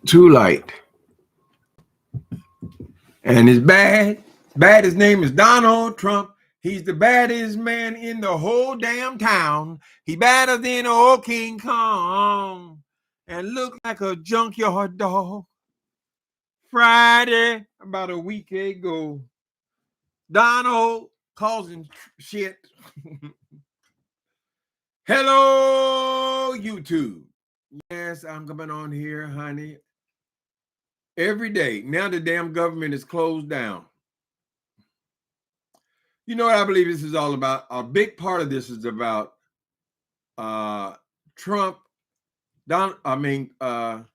Too light. And it's bad. Bad. His name is Donald Trump. He's the baddest man in the whole damn town. He badder than old King Kong and look like a junkyard dog. Friday, about a week ago, Donald causing shit. Hello, YouTube. Yes, I'm coming on here, honey. Every day. Now the damn government is closed down. You know what I believe this is all about? A big part of this is about Trump. Barack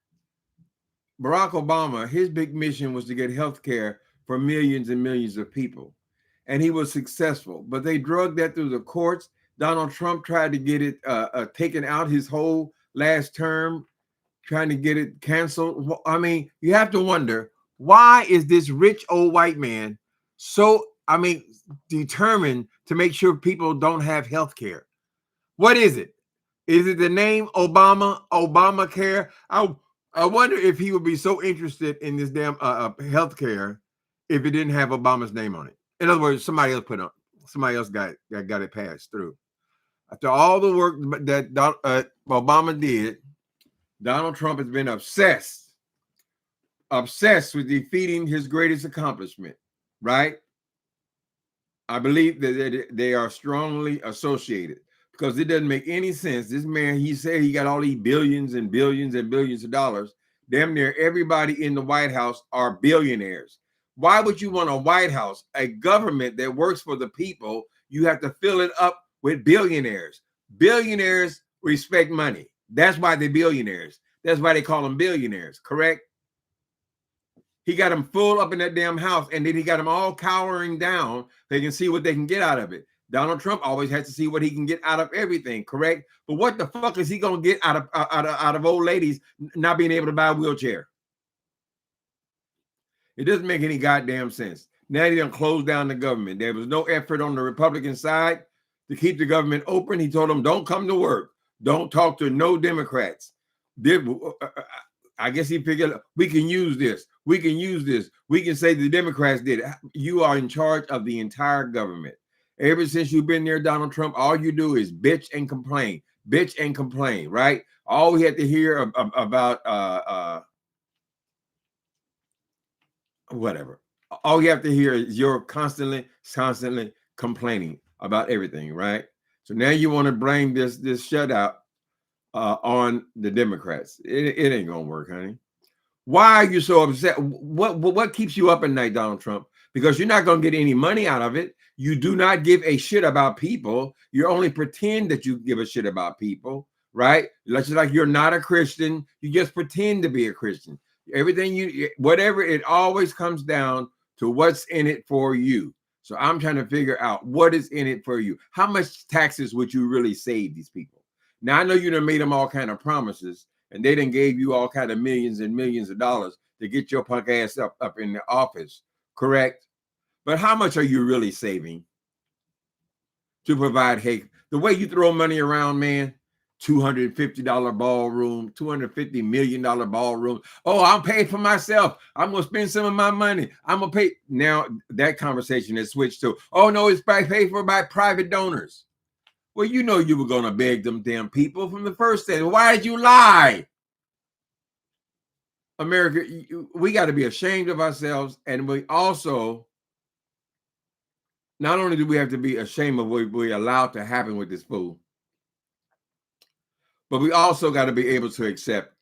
Obama. His big mission was to get health care for millions and millions of people, and he was successful. But they drugged that through the courts. Donald Trump tried to get it taken out his whole last term, trying to get it canceled. I mean, you have to wonder, why is this rich old white man so, determined to make sure people don't have health care? What is it? Is it the name Obama, Obamacare? I wonder if he would be so interested in this damn health care if it didn't have Obama's name on it. In other words, somebody else got it passed through. After all the work that Obama did, Donald Trump has been obsessed with defeating his greatest accomplishment, right? I believe that they are strongly associated because it doesn't make any sense. This man, he said he got all these billions and billions and billions of dollars. Damn near everybody in the White House are billionaires. Why would you want a White House, a government that works for the people? You have to fill it up with billionaires. Billionaires respect money. That's why they're billionaires. That's why they call them billionaires, correct? He got them full up in that damn house, and then he got them all cowering down. They can see what they can get out of it. Donald Trump always has to see what he can get out of everything, correct? But what the fuck is he gonna get out of old ladies not being able to buy a wheelchair? It doesn't make any goddamn sense. Now he done closed down the government. There was no effort on the Republican side to keep the government open. He told them, don't come to work. Don't talk to no Democrats. I guess he figured we can use this. We can use this. We can say the Democrats did it. You are in charge of the entire government. Ever since you've been there, Donald Trump, all you do is bitch and complain, right? All we had to hear about whatever. All you have to hear is you're constantly complaining about everything, right? So now you want to blame this shutout on the Democrats. It ain't gonna work, honey. Why are you so upset? What keeps you up at night, Donald Trump? Because you're not gonna get any money out of it. You do not give a shit about people. You only pretend that you give a shit about people, right? Just like you're not a Christian. You just pretend to be a Christian. Everything whatever, it always comes down to what's in it for you. So I'm trying to figure out what is in it for you. How much taxes would you really save these people? Now, I know you done made them all kind of promises, and they done gave you all kind of millions and millions of dollars to get your punk ass up in the office, correct? But how much are you really saving to provide hate? The way you throw money around, man, $250 ballroom, $250 million ballroom. Oh, I'm paying for myself. I'm going to spend some of my money. I'm going to pay. Now, that conversation has switched to, oh, no, it's paid for by private donors. Well, you know you were going to beg them damn people from the first day. Why did you lie? America, we got to be ashamed of ourselves. And we also, not only do we have to be ashamed of what we allowed to happen with this fool, but we also got to be able to accept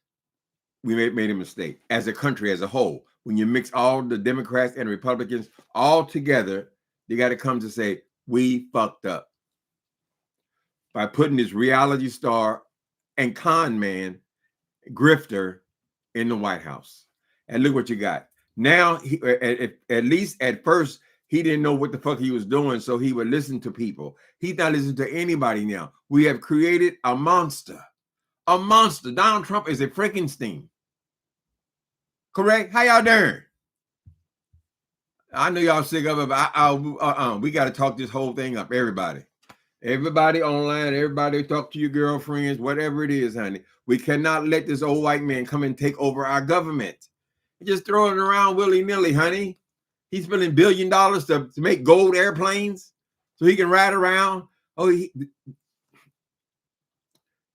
we made a mistake as a country as a whole. When you mix all the Democrats and Republicans all together, you got to come to say, we fucked up by putting this reality star and con man, grifter in the White House. And look what you got. Now, at least at first, he didn't know what the fuck he was doing, so he would listen to people. He's not listening to anybody now. We have created a monster. A monster. Donald Trump is a Frankenstein. Correct? How y'all doing? I know y'all sick of it, but we got to talk this whole thing up, everybody. Everybody online, everybody talk to your girlfriends, whatever it is, honey. We cannot let this old white man come and take over our government. He's just throwing it around willy-nilly, honey. He's spending $1 billion to make gold airplanes so he can ride around. Oh,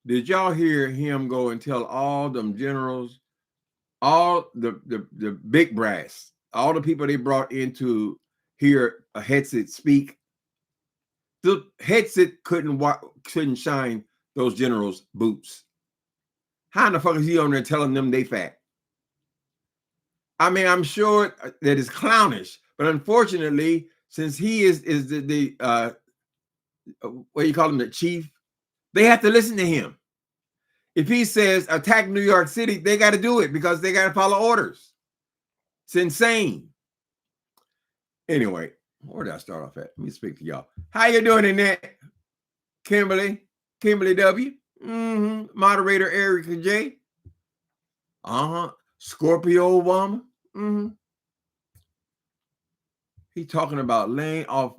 did y'all hear him go and tell all them generals, all the big brass, all the people they brought into hear a headset speak? The headset couldn't shine those generals' boots. How in the fuck is he on there telling them they fat? I mean, I'm sure that is clownish, but unfortunately, since he is the what do you call him, the chief, they have to listen to him. If he says attack New York City, they got to do it because they got to follow orders. It's insane. Anyway, where did I start off at? Let me speak to y'all. How you doing, Annette? Kimberly W. Moderator Erica J. Scorpio Obama. He talking about laying off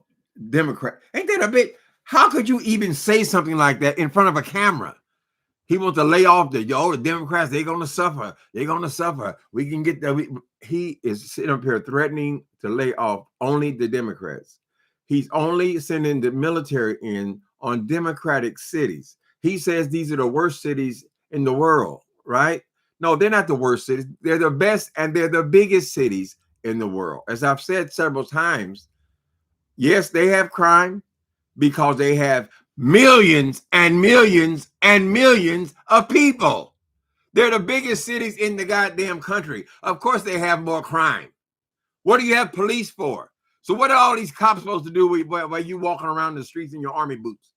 Democrat. Ain't that a bit? How could you even say something like that in front of a camera? He wants to lay off the Democrats. They're gonna suffer. They're gonna suffer. We can get that. He is sitting up here threatening to lay off only the Democrats. He's only sending the military in on Democratic cities. He says these are the worst cities in the world, right? No, they're not the worst cities. They're the best and they're the biggest cities in the world. As I've said several times, yes, they have crime because they have millions and millions and millions of people. They're the biggest cities in the goddamn country. Of course, they have more crime. What do you have police for? So what are all these cops supposed to do while you walking around the streets in your army boots?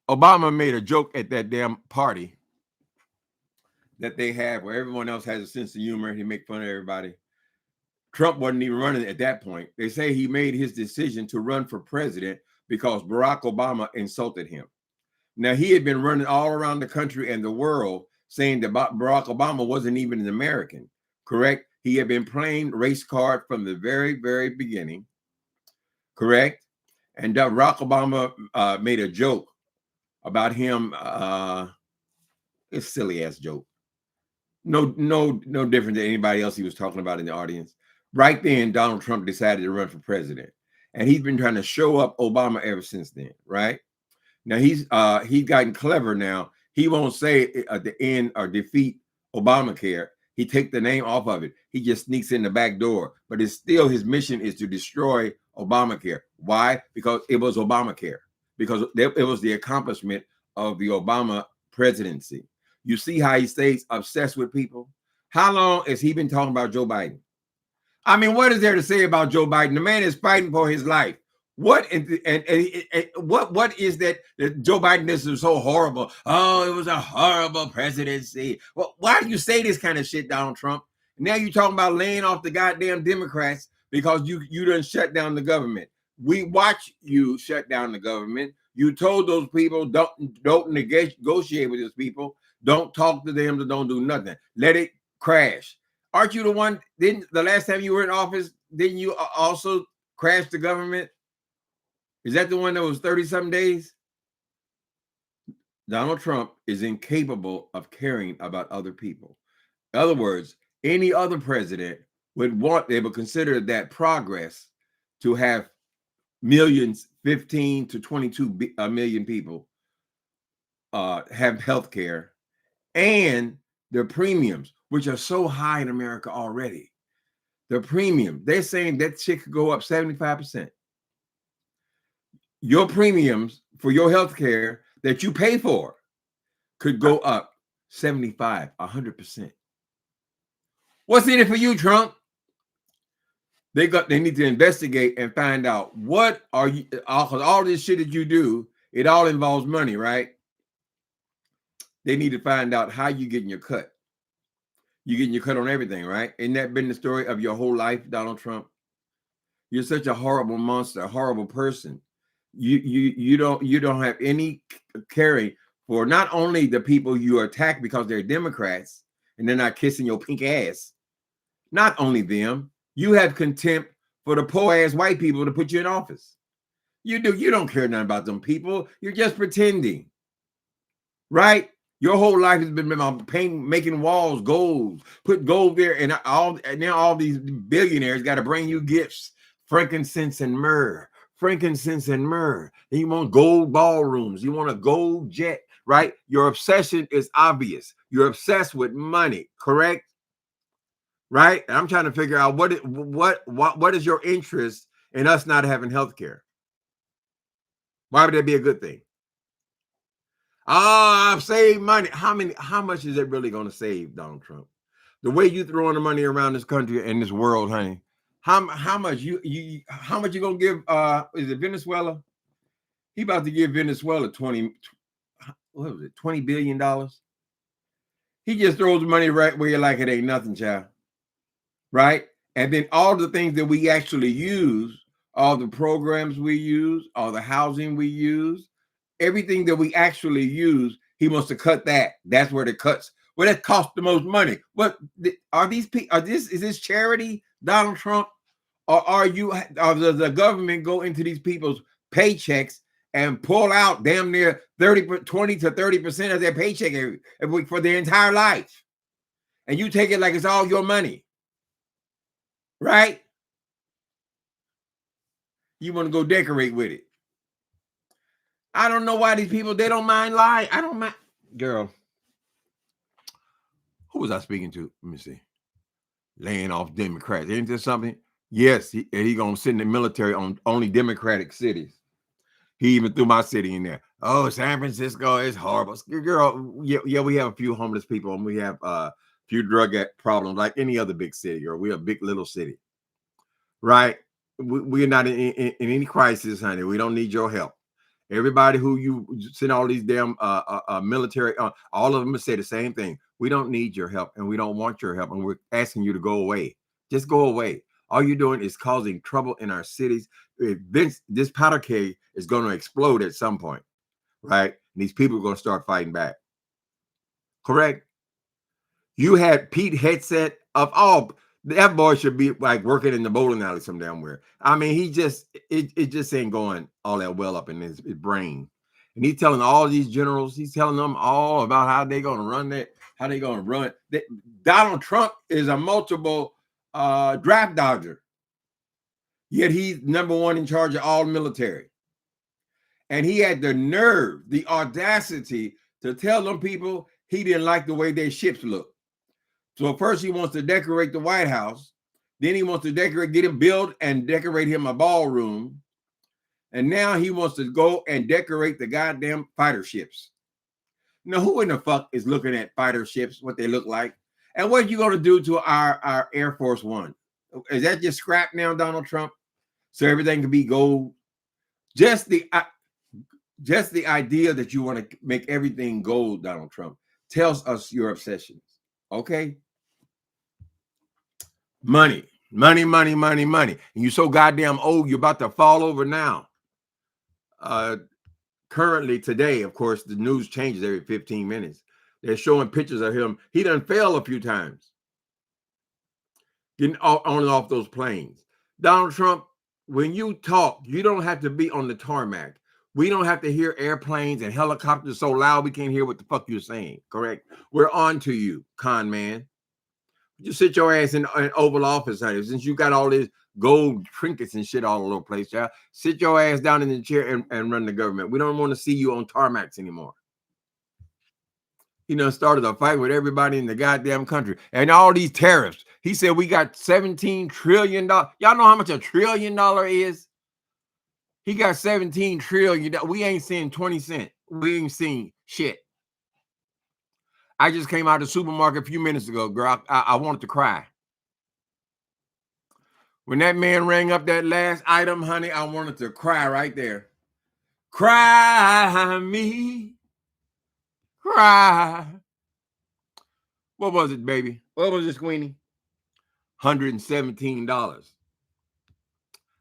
Obama made a joke at that damn party that they have where everyone else has a sense of humor. He make fun of everybody. Trump wasn't even running at that point. They say he made his decision to run for president because Barack Obama insulted him. Now, he had been running all around the country and the world saying that Barack Obama wasn't even an American, correct? He had been playing race card from the very, very beginning, correct? And Barack Obama made a joke about him. It's a silly ass joke. No different than anybody else he was talking about in the audience. Right then, Donald Trump decided to run for president, and he's been trying to show up Obama ever since then. Right now, he's gotten clever. Now he won't say at the end or defeat Obamacare. He take the name off of it. He just sneaks in the back door. But it's still his mission is to destroy Obamacare. Why? Because it was Obamacare. Because it was the accomplishment of the Obama presidency. You see how he stays obsessed with people? How long has he been talking about Joe Biden? I mean, what is there to say about Joe Biden? The man is fighting for his life. What and what is that Joe Biden is so horrible? Oh, it was a horrible presidency. Well, why do you say this kind of shit, Donald Trump? Now you're talking about laying off the goddamn Democrats because you done shut down the government. We watch you shut down the government. You told those people don't negotiate with those people. Don't talk to them. Don't do nothing. Let it crash. Aren't you the one? Didn't the last time you were in office? Didn't you also crash the government? Is that the one that was 30-something days? Donald Trump is incapable of caring about other people. In other words, any other president would consider that progress to have millions, 15 to 22 million people have health care, and their premiums, which are so high in America already. The premium, they're saying that shit could go up 75%. Your premiums for your health care that you pay for could go up 75, 100%. What's in it for you, Trump? They need to investigate and find out what are you, because all this shit that you do, it all involves money, right? They need to find out how you getting your cut. You getting your cut on everything, right? Ain't that been the story of your whole life, Donald Trump? You're such a horrible monster, a horrible person. You don't have any caring for not only the people you attack because they're Democrats and they're not kissing your pink ass. Not only them, you have contempt for the poor ass white people to put you in office. You don't care nothing about them people. You're just pretending, right? Your whole life has been about painting, making walls gold, put gold there, and now all these billionaires got to bring you gifts, frankincense and myrrh, frankincense and myrrh. And you want gold ballrooms, you want a gold jet, right? Your obsession is obvious. You're obsessed with money, correct? Right? And I'm trying to figure out what is your interest in us not having health care? Why would that be a good thing? I've saved money. How much is it really going to save, Donald Trump? The way you throwing the money around this country and this world, honey. How much you gonna give is it Venezuela? He about to give Venezuela $20 billion. He just throws the money right where you like it ain't nothing, child. Right? And then all the things that we actually use, all the programs we use, all the housing we use, everything that we actually use, he wants to cut that. That's where the cuts. Well, that costs the most money. What are these people? Is this charity, Donald Trump, or does the government go into these people's paychecks and pull out damn near 20 to 30% of their paycheck every week for their entire life, and you take it like it's all your money, right? You want to go decorate with it. I don't know why these people, they don't mind lying. I don't mind. Girl, who was I speaking to? Let me see. Laying off Democrats. Ain't this something? Yes, he going to send the military on only Democratic cities. He even threw my city in there. Oh, San Francisco is horrible. Girl, yeah, we have a few homeless people and we have a few drug problems like any other big city, or we're a big little city, right? We're not in any crisis, honey. We don't need your help. Everybody who you send all these damn military, all of them say the same thing. We don't need your help and we don't want your help, and we're asking you to go away. Just go away. All you're doing is causing trouble in our cities. This powder keg is going to explode at some point, right? And these people are going to start fighting back. Correct? You had Pete Hegseth of all. That boy should be like working in the bowling alley some damn where. I mean, it just ain't going all that well up in his brain. And he's telling all these generals, he's telling them all about how they're going to run that, how they're going to run. Donald Trump is a multiple draft dodger. Yet he's number one in charge of all military. And he had the nerve, the audacity to tell them people he didn't like the way their ships look. So first he wants to decorate the White House. Then he wants to get him build and decorate him a ballroom. And now he wants to go and decorate the goddamn fighter ships. Now, who in the fuck is looking at fighter ships, what they look like? And what are you going to do to our Air Force One? Is that just scrap now, Donald Trump? So everything can be gold? Just the idea that you want to make everything gold, Donald Trump, tells us your obsessions. Okay? Money. And you're so goddamn old, you're about to fall over now. Currently today, of course, the news changes every 15 minutes. They're showing pictures of him. He done fell a few times. Getting on and off those planes. Donald Trump, when you talk, you don't have to be on the tarmac. We don't have to hear airplanes and helicopters so loud we can't hear what the fuck you're saying, correct? We're on to you, con man. You sit your ass in Oval Office, honey. Since you got all these gold trinkets and shit all over the place, child. Sit your ass down in the chair and run the government. We don't want to see you on tarmacs anymore. He done started a fight with everybody in the goddamn country. And all these tariffs. He said we got $17 trillion. Y'all know how much $1 trillion is? He got $17 trillion. We ain't seen 20 cents. We ain't seen shit. I just came out of the supermarket a few minutes ago, girl. I wanted to cry. When that man rang up that last item, honey, I wanted to cry right there. Cry me. Cry. What was it, baby? What was it, Queenie? $117.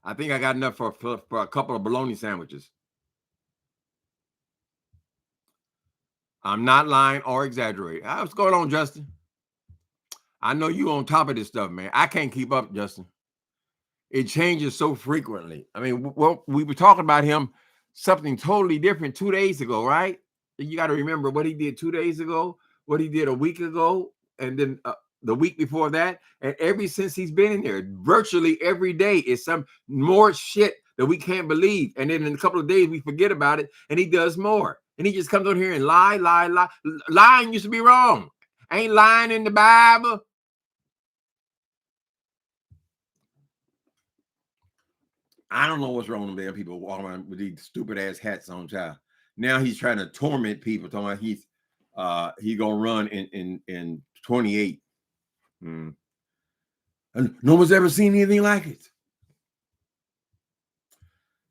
I think I got enough for a couple of bologna sandwiches. I'm not lying or exaggerating. What's going on, Justin? I know you on top of this stuff, man. I can't keep up, Justin. It changes so frequently. I mean, well, we were talking about him something totally different 2 days ago, right? You got to remember what he did 2 days ago, what he did a week ago, and then the week before that. And ever since he's been in there, virtually every day is some more shit that we can't believe. And then in a couple of days, we forget about it, and he does more. And he just comes on here and lie. Lying used to be wrong. Ain't lying in the Bible. I don't know what's wrong with them people walking around with these stupid ass hats on, child. Now he's trying to torment people, talking about he gonna run in 28. And no one's ever seen anything like it.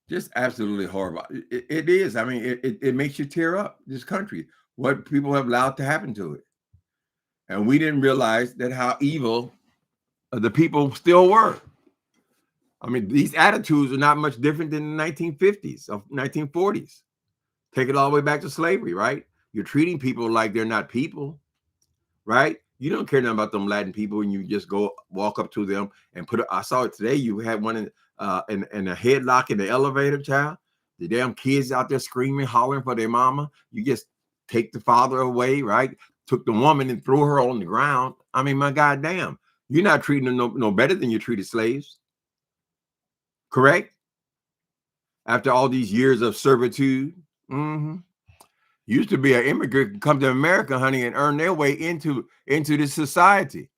Just absolutely horrible. It is. I mean, it makes you tear up, this country, what people have allowed to happen to it. And we didn't realize that how evil the people still were. I mean, these attitudes are not much different than the 1950s or 1940s. Take it all the way back to slavery, right? You're treating people like they're not people, right? You don't care nothing about them Latin people, and you just go walk up to them and I saw it today. You had one in a headlock in the elevator, child. The damn kids out there screaming, hollering for their mama. You just take the father away, right? Took the woman and threw her on the ground. I mean, my goddamn, you're not treating them no better than you treated slaves. Correct? After all these years of servitude. Used to be an immigrant, come to America, honey, and earn their way into this society,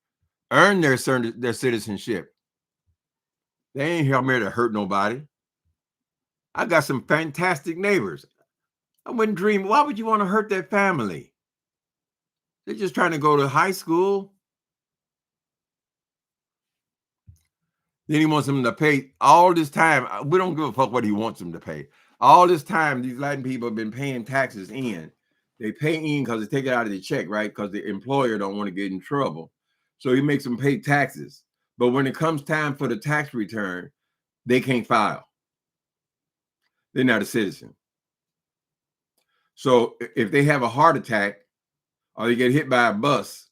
earn their citizenship. They ain't here to hurt nobody. I got some fantastic neighbors. I wouldn't dream. Why would you want to hurt that family? They're just trying to go to high school. Then he wants them to pay all this time. We don't give a fuck what he wants them to pay. All this time, these Latin people have been paying taxes in. They pay in because they take it out of the check, right? Because the employer don't want to get in trouble. So he makes them pay taxes. But when it comes time for the tax return, they can't file. They're not a citizen. So if they have a heart attack or they get hit by a bus,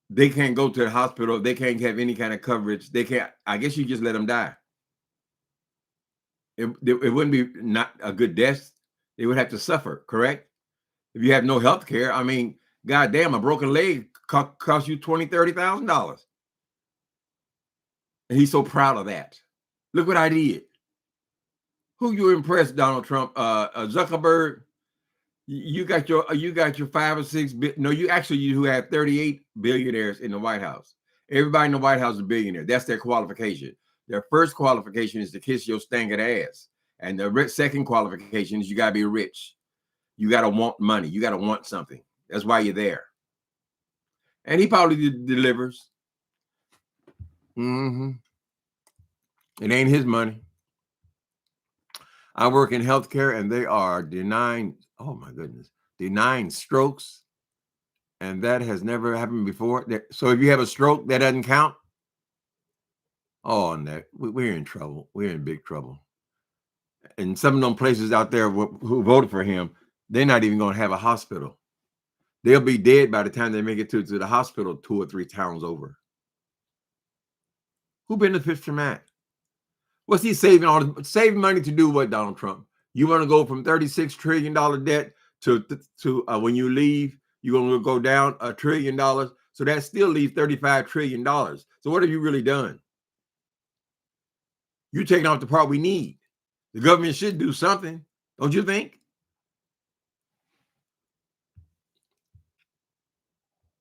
they can't go to the hospital. They can't have any kind of coverage. They can't. I guess you just let them die. It wouldn't be not a good death. They would have to suffer, correct? If you have no health care, I mean, goddamn, a broken leg costs you $20,000, $30,000. And he's so proud of that. Look what I did. Who you impressed, Donald Trump? Zuckerberg. You got your 5 or 6. No, you have 38 billionaires in the White House. Everybody in the White House is a billionaire. That's their qualification. Their first qualification is to kiss your stankin' ass. And the second qualification is you got to be rich. You got to want money. You got to want something. That's why you're there. And he probably delivers. It ain't his money. I work in healthcare, and they are denying, oh my goodness, denying strokes. And that has never happened before. So if you have a stroke, that doesn't count? Oh, no, we're in trouble. We're in big trouble. And some of them places out there who voted for him, they're not even going to have a hospital. They'll be dead by the time they make it to the hospital 2 or 3 towns over. Who benefits from that? What's he saving saving money to do what, Donald Trump? You want to go from $36 trillion debt to when you leave, you're going to go down $1 trillion. So that still leaves $35 trillion. So what have you really done? You're taking off the part we need. The government should do something, don't you think?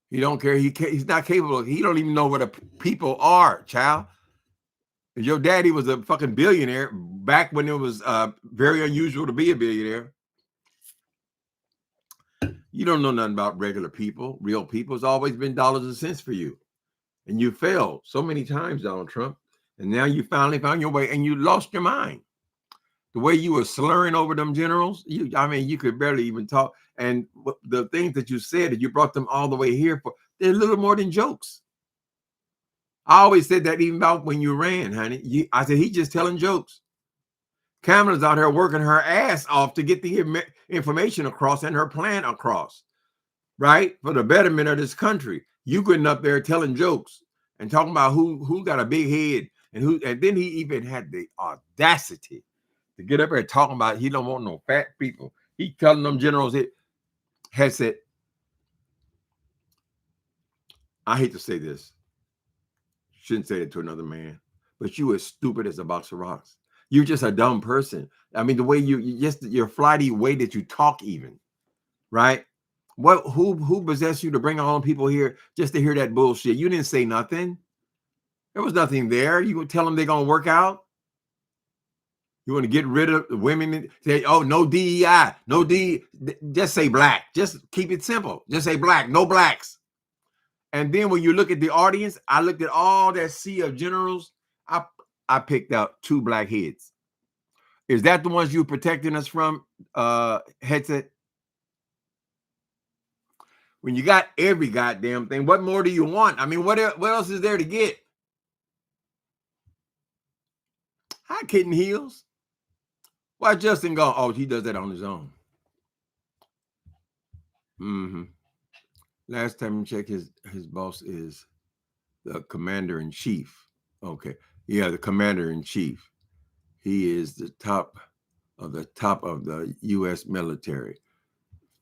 He don't care. He's not capable. He don't even know what a people are, child. Your daddy was a fucking billionaire back when it was very unusual to be a billionaire. You don't know nothing about regular people, real people. It's always been dollars and cents for you. And you failed so many times, Donald Trump. And now you finally found your way and you lost your mind. The way you were slurring over them generals, you could barely even talk. And the things that you said, that you brought them all the way here for, they're little more than jokes. I always said that even about when you ran, honey. I said, he's just telling jokes. Kamala's out here working her ass off to get the information across and her plan across, right? For the betterment of this country. You getting up there telling jokes and talking about who got a big head and then he even had the audacity to get up there talking about he don't want no fat people. He telling them generals it had said, I hate to say this, shouldn't say it to another man, but you as stupid as a box of rocks. You're just a dumb person. I mean, the way you just your flighty way that you talk, even, right? Who possessed you to bring all people here just to hear that bullshit? You didn't say nothing. There was nothing there. You would tell them they're gonna work out. You want to get rid of the women? Say, oh, no DEI, no D. Just say black. Just keep it simple. Just say black. No blacks. And then when you look at the audience, I looked at all that sea of generals. I picked out 2 black heads. Is that the ones you protecting us from? Headset. When you got every goddamn thing, what more do you want? I mean, what else is there to get? Hi, Kitten Heels. Why Justin go? Oh, he does that on his own. Last time I checked, his boss is the commander-in-chief. Okay. Yeah, the commander-in-chief. He is the top of the U.S. military.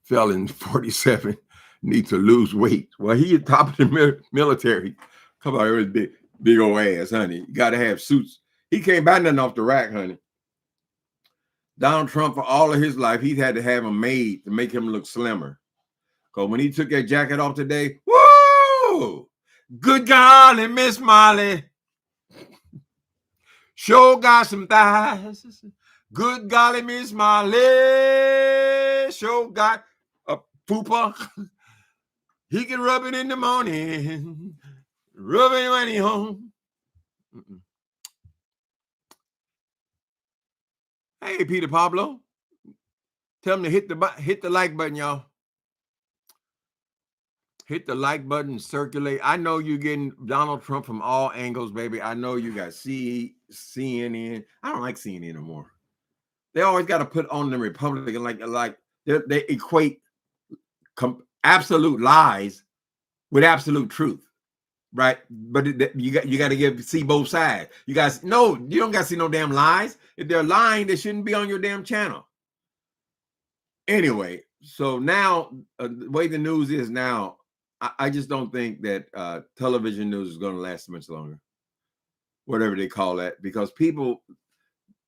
Felon 47 needs to lose weight. Well, he is top of the military. Come on, it was big old ass, honey. You got to have suits. He can't buy nothing off the rack, honey. Donald Trump, for all of his life, he's had to have them made to make him look slimmer. Because when he took that jacket off today, woo! Good golly, Miss Molly. Sure got some thighs. Good golly, Miss Molly. Sure got a pooper. He can rub it in the morning. Rub it when he home. Hey, Peter Pablo. Tell him to hit the like button, y'all. Hit the like button, circulate. I know you're getting Donald Trump from all angles, baby. I know you got CNN. I don't like CNN anymore. They always got to put on the Republican like they equate absolute lies with absolute truth, right? But you got to see both sides. You guys, no, you don't got to see no damn lies. If they're lying, they shouldn't be on your damn channel. Anyway, so now the way the news is now, I just don't think that television news is going to last much longer, whatever they call that, because people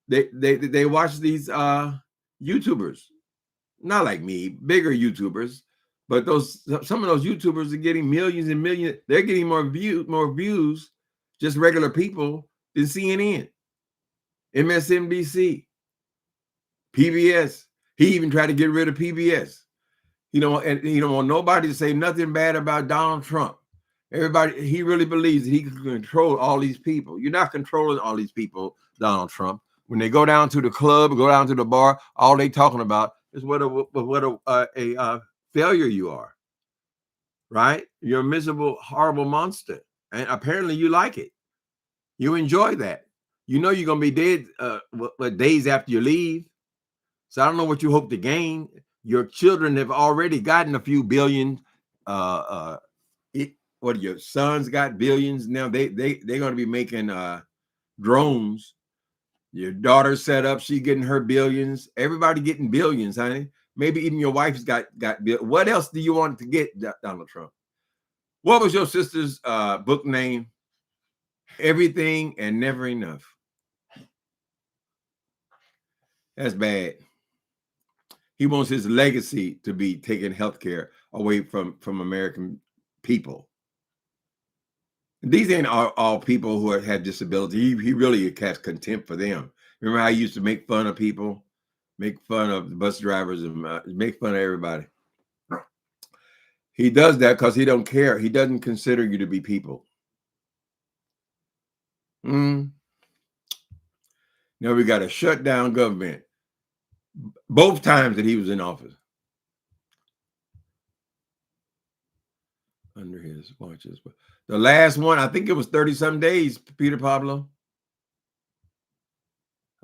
they watch these YouTubers, not like me, bigger YouTubers, but some of those YouTubers are getting millions and millions. They're getting more views, just regular people, than CNN, MSNBC, PBS. He even tried to get rid of PBS. And he don't want nobody to say nothing bad about Donald Trump. Everybody, he really believes that he can control all these people. You're not controlling all these people, Donald Trump. When they go down to the club, go down to the bar, all they talking about is what a failure you are, right? You're a miserable, horrible monster. And apparently you like it. You enjoy that. You know you're going to be dead days after you leave. So I don't know what you hope to gain. Your children have already gotten a few billion. What your sons got billions now? They're going to be making drones. Your daughter set up, she getting her billions. Everybody getting billions, honey. Maybe even your wife's got billions. What else do you want to get, Donald Trump? What was your sister's book name? Everything and Never Enough. That's bad. He wants his legacy to be taking healthcare away from American people. These ain't all people who have disability. He really has contempt for them. Remember how he used to make fun of people, make fun of the bus drivers, and make fun of everybody. He does that because he don't care. He doesn't consider you to be people. Now we got a shut down government. Both times that he was in office. Under his watches. The last one, I think it was 30-some days, Peter Pablo.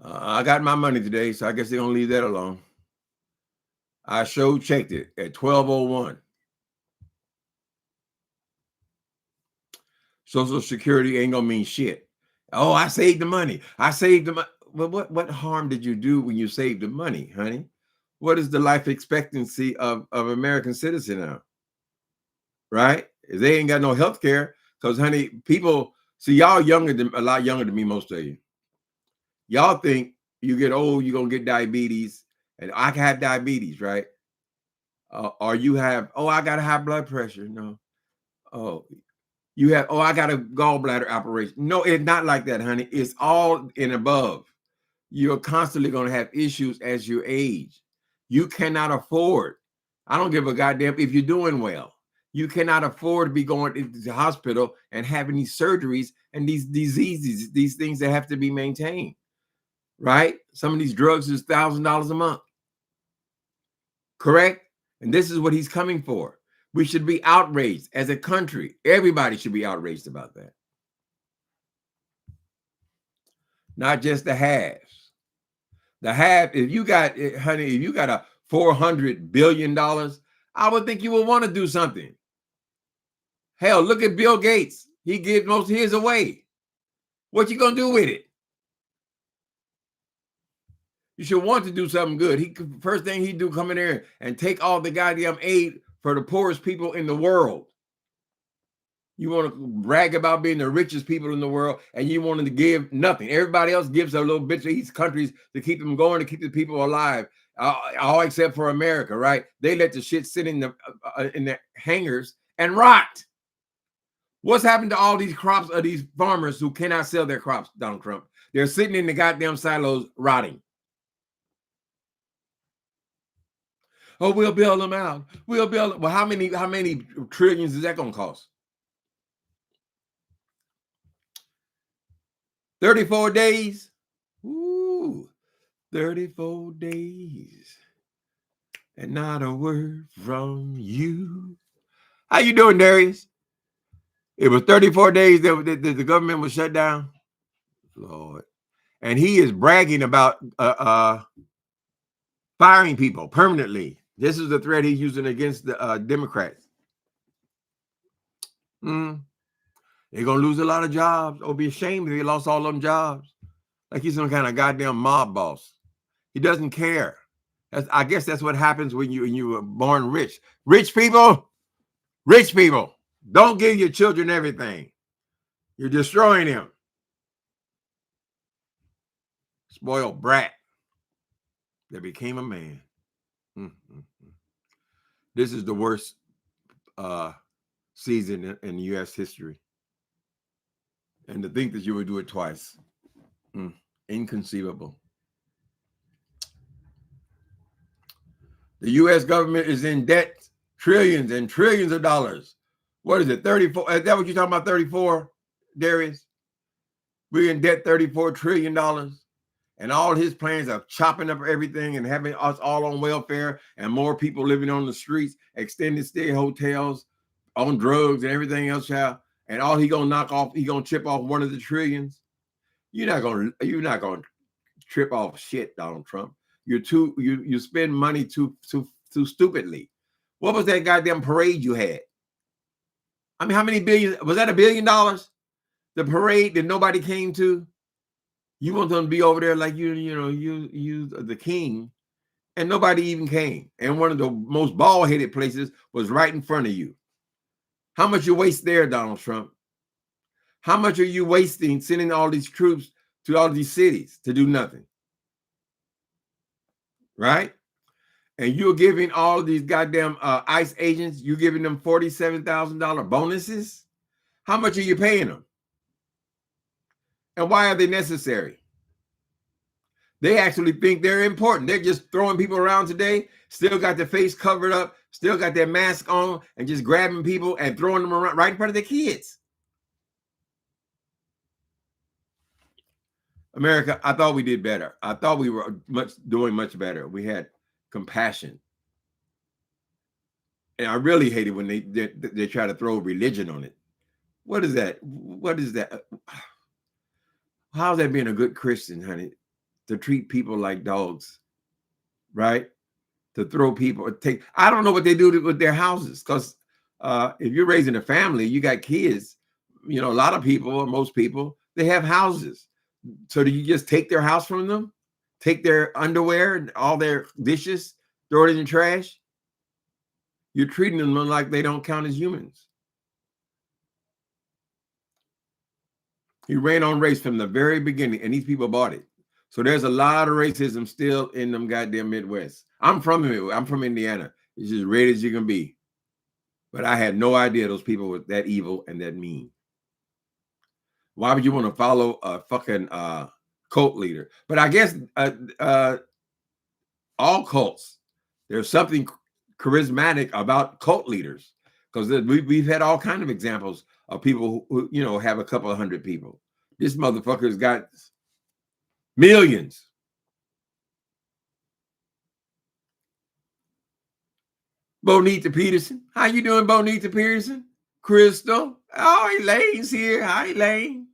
I got my money today, so I guess they're going to leave that alone. I checked it at 12:01. Social Security ain't gonna mean shit. Oh, I saved the money. I saved the money. Well, what harm did you do when you saved the money, honey? What is the life expectancy of American citizen now? Right? They ain't got no health care because, honey, people see y'all a lot younger than me, most of you. Y'all think you get old, you're gonna get diabetes, and I can have diabetes, right? Or you have, oh, I got a high blood pressure. No. Oh, you have, oh, I got a gallbladder operation. No, it's not like that, honey. It's all in above. You're constantly going to have issues as you age. You cannot afford. I don't give a goddamn if you're doing well. You cannot afford to be going into the hospital and having these surgeries and these diseases, these things that have to be maintained, right? Some of these drugs is $1,000 a month. Correct? And this is what he's coming for. We should be outraged as a country. Everybody should be outraged about that. Not just the haves. The have, if you got, honey, if you got a $400 billion, I would think you would want to do something. Hell, look at Bill Gates. He gives most of his away. What you gonna do with it? You should want to do something good. First thing he do, come in there and take all the goddamn aid for the poorest people in the world. You want to brag about being the richest people in the world, and you wanted to give nothing. Everybody else gives a little bit to each countries to keep them going, to keep the people alive. All except for America, right? They let the shit sit in the hangars and rot. What's happened to all these crops of these farmers who cannot sell their crops, Donald Trump? They're sitting in the goddamn silos rotting. Oh, we'll bail them out. We'll bail them. Well, how many trillions is that going to cost? 34 days? Ooh, 34 days. And not a word from you. How you doing, Darius? It was 34 days that the government was shut down. Lord. And he is bragging about firing people permanently. This is the threat he's using against the Democrats. They're going to lose a lot of jobs. Or be ashamed if they lost all them jobs. Like he's some kind of goddamn mob boss. He doesn't care. I guess that's what happens when you were born rich. Rich people, don't give your children everything. You're destroying them. Spoiled brat that became a man. This is the worst season in U.S. history. And to think that you would do it twice. Inconceivable. The U.S. government is in debt, trillions and trillions of dollars. What is it, 34? Is that what you're talking about, 34, Darius? We're in debt $34 trillion. And all his plans of chopping up everything and having us all on welfare and more people living on the streets, extended stay hotels, on drugs and everything else, child. And all he gonna knock off, he gonna chip off one of the trillions. You're not gonna trip off shit, Donald Trump. You spend money too stupidly. What was that goddamn parade you had? I mean, how many billion was that? $1 billion? The parade that nobody came to. You want them to be over there like you the king, and nobody even came. And one of the most bald-headed places was right in front of you. How much you waste there, Donald Trump? How much are you wasting sending all these troops to all these cities to do nothing? Right? And you're giving all of these goddamn ICE agents, you're giving them $47,000 bonuses? How much are you paying them? And why are they necessary? They actually think they're important. They're just throwing people around today, still got their face covered up, still got their mask on, and just grabbing people and throwing them around right in front of their kids. America, I thought we did better. I thought we were doing much better. We had compassion. And I really hate it when they try to throw religion on it. What is that? What is that? How's that being a good Christian, honey? To treat people like dogs, right? To throw people, I don't know what they do with their houses, because if you're raising a family, you got kids, you know, a lot of people, or most people, they have houses. So do you just take their house from them? Take their underwear and all their dishes, throw it in the trash? You're treating them like they don't count as humans. He ran on race from the very beginning, and these people bought it. So there's a lot of racism still in them goddamn Midwest. I'm from Indiana. It's as red as you can be. But I had no idea those people were that evil and that mean. Why would you want to follow a fucking cult leader? But I guess all cults, there's something charismatic about cult leaders, because we've had all kind of examples of people who, you know, have a couple of hundred people. This motherfucker's got millions. Bonita Peterson. How you doing, Bonita Peterson? Crystal. Oh, Elaine's here. Hi, Elaine.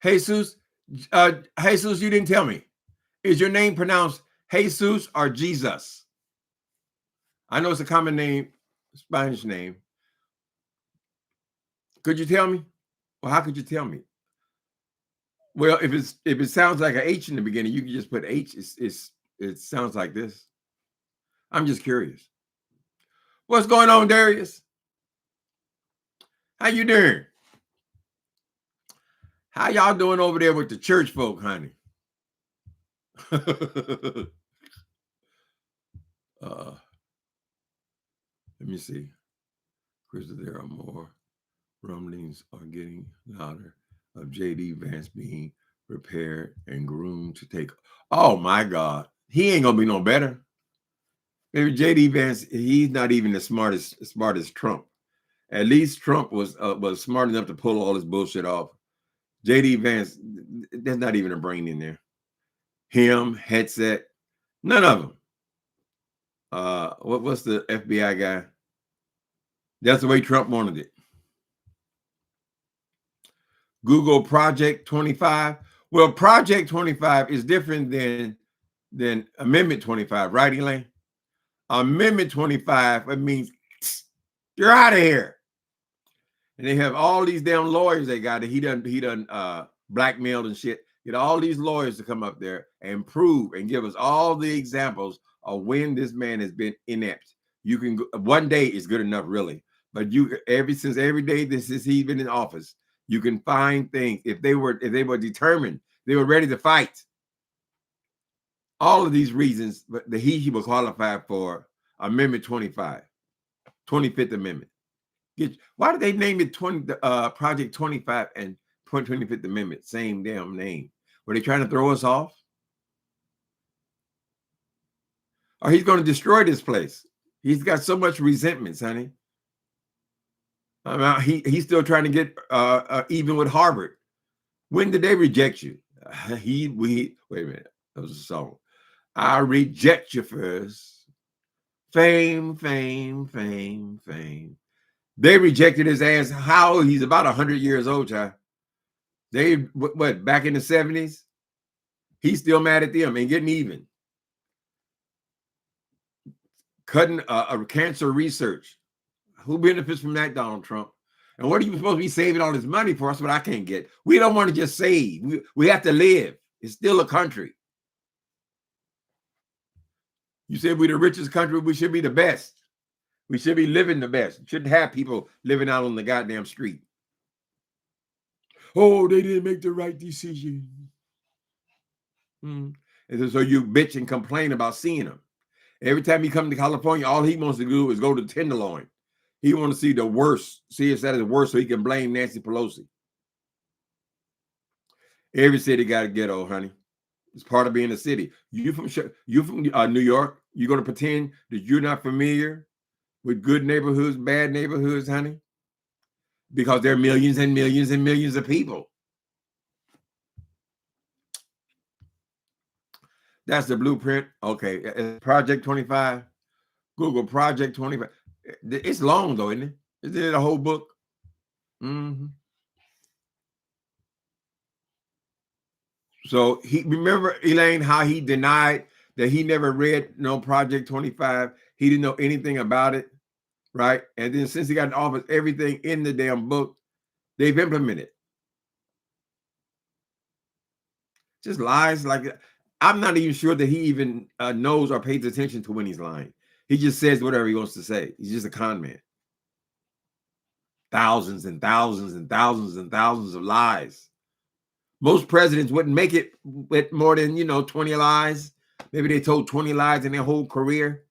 Jesus. Jesus, you didn't tell me. Is your name pronounced Jesus or Jesus? I know it's a common name, Spanish name. Could you tell me? Well, how could you tell me? Well, if it sounds like an H in the beginning, you can just put H. It sounds like this. I'm just curious. What's going on, Darius? How you doing? How y'all doing over there with the church folk, honey? Let me see. Crystal, there are more rumblings are getting louder of JD Vance being prepared and groomed to take. Oh my God, he ain't gonna be no better. Maybe JD Vance, he's not even as smart as Trump. At least Trump was smart enough to pull all this bullshit off. JD Vance, there's not even a brain in there. Him, Headset, none of them. What's the FBI guy? That's the way Trump wanted it. Google Project 25. Well, Project 25 is different than Amendment 25, right, Elaine? Amendment 25, it means you're out of here. And they have all these damn lawyers they got that he done blackmailed and shit. Get all these lawyers to come up there and prove and give us all the examples of when this man has been inept. You can go, one day is good enough, really. But every day he's been in office, you can find things. If they were determined, they were ready to fight. All of these reasons, but he will qualify for Amendment 25, 25th Amendment. Why did they name it Project 25 and 25th Amendment? Same damn name. Were they trying to throw us off? Or he's going to destroy this place. He's got so much resentments, honey. He's still trying to get even with Harvard. When did they reject you? Wait a minute. That was a song. I reject you first. Fame, fame, fame, fame. They rejected his ass. How? He's about 100 years old, child. They, what, back in the 70s? He's still mad at them and getting even. Cutting cancer research. Who benefits from that, Donald Trump? And what are you supposed to be saving all this money for? That's what I can't get. We don't want to just save. We have to live. It's still a country. You said we're the richest country. We should be the best. We should be living the best. Shouldn't have people living out on the goddamn street. Oh, they didn't make the right decision. And so you bitch and complain about seeing them. Every time he comes to California, all he wants to do is go to Tenderloin. He wants to see the worst, see us at the worst, so he can blame Nancy Pelosi. Every city got a ghetto, honey. It's part of being a city. You from New York? You're gonna pretend that you're not familiar with good neighborhoods, bad neighborhoods, honey? Because there are millions and millions and millions of people. That's the blueprint. Okay, Project 25. Google Project 25. It's long though, isn't it? Is it a whole book? So remember, Elaine, how he denied that he never read no Project 25. He didn't know anything about it. right? And then since he got in office, everything in the damn book, they've implemented. Just lies like I'm not even sure that he even knows or pays attention to when he's lying. He just says whatever he wants to say. He's just a con man. Thousands and thousands and thousands and thousands of lies. Most presidents wouldn't make it with more than 20 lies. Maybe they told 20 lies in their whole career.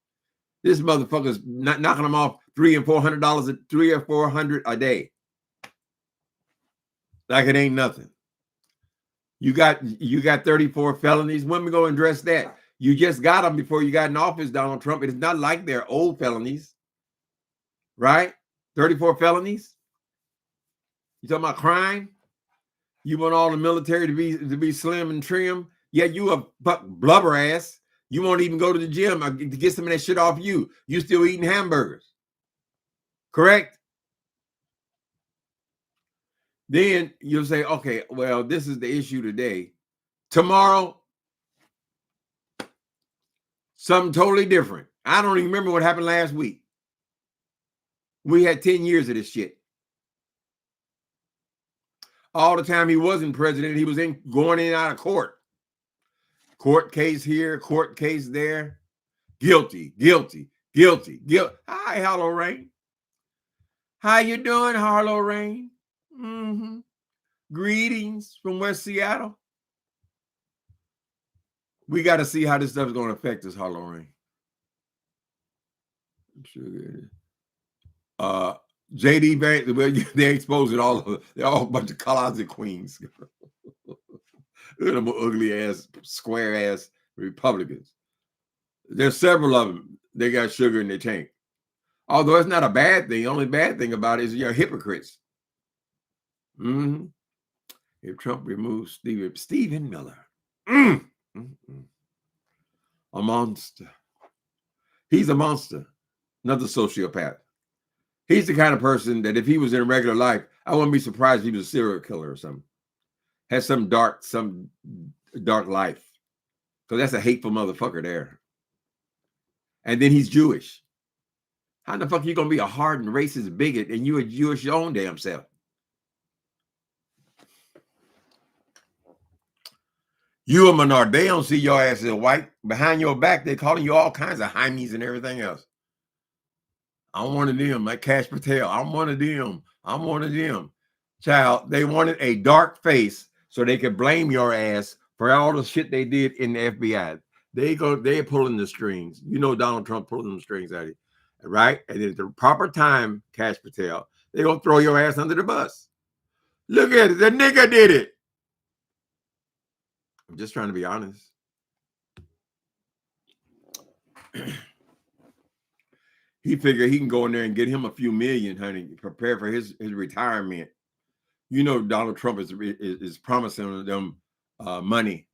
This motherfucker's not knocking them off $300 and $400, $300 or $400 a day. Like it ain't nothing. You got 34 felonies. When we go address that? You just got them before you got in office, Donald Trump. It is not like they're old felonies, right? 34 felonies. You talking about crime? You want all the military to be slim and trim? Yeah, you a blubber ass. You won't even go to the gym to get some of that shit off you. You still eating hamburgers. Correct? Then you'll say, okay, well, this is the issue today. Tomorrow, something totally different. I don't even remember what happened last week. We had 10 years of this shit. All the time he wasn't president, he was going in and out of court. Court case here, court case there. Guilty, guilty, guilty, guilty. Hi, Harlow Rain. How you doing, Harlow Rain? Mm-hmm. Greetings from West Seattle. We got to see how this stuff is going to affect us, Harlow Rain. I'm sure it is. JD Vance, they're exposing all of it. They're all a bunch of closet queens. Look at them ugly ass, square ass Republicans. There's several of them. They got sugar in their tank. Although it's not a bad thing. The only bad thing about it is you're hypocrites. Mm-hmm. If Trump removes Stephen Miller. A monster. He's a monster. Another sociopath. He's the kind of person that if he was in regular life, I wouldn't be surprised if he was a serial killer or something. Has some dark life. Because that's a hateful motherfucker there. And then he's Jewish. How the fuck are you going to be a hardened racist bigot and you a Jewish your own damn self? You a minority. They don't see your ass as white. Behind your back, they're calling you all kinds of Heimies and everything else. I'm one of them, like Kash Patel. I'm one of them. I'm one of them. Child, they wanted a dark face so they could blame your ass for all the shit they did in the FBI. They're pulling the strings. You know Donald Trump pulling the strings out of you, right? And at the proper time, Kash Patel, they're going to throw your ass under the bus. Look at it. The nigga did it. I'm just trying to be honest. He figured he can go in there and get him a few million, honey, prepare for his retirement. You know, Donald Trump is promising them money,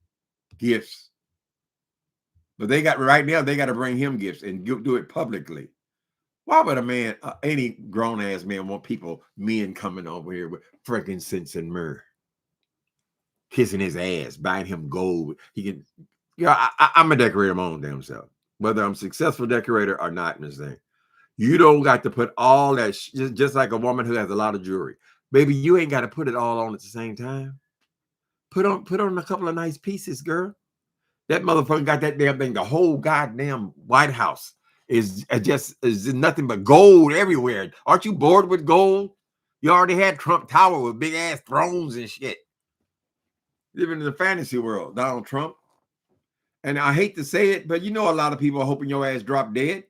gifts. But they got to bring him gifts and do it publicly. Why would a man, any grown ass man, want men coming over here with frankincense and myrrh, kissing his ass, buying him gold? He can, I'm a decorator my own damn self. Whether I'm a successful decorator or not in this thing. You don't got to put all that, just like a woman who has a lot of jewelry. Baby, you ain't got to put it all on at the same time. Put on a couple of nice pieces, girl. That motherfucker got that damn thing. The whole goddamn White House is nothing but gold everywhere. Aren't you bored with gold? You already had Trump Tower with big ass thrones and shit. Living in the fantasy world, Donald Trump. And I hate to say it, but you know a lot of people are hoping your ass drop dead.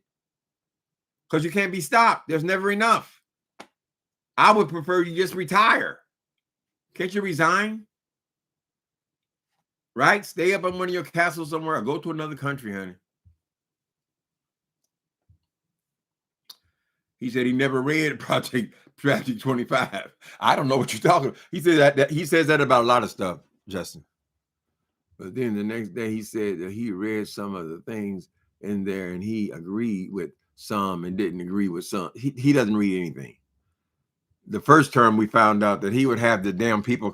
Because you can't be stopped. There's never enough. I would prefer you just retire. Can't you resign? Right? Stay up on one of your castles somewhere or go to another country, honey. He said he never read Project 25. I don't know what you're talking about. He said that he says that about a lot of stuff, Justin. But then the next day he said that he read some of the things in there and he agreed with some and didn't agree with some. He doesn't read anything. The first term we found out that he would have the damn people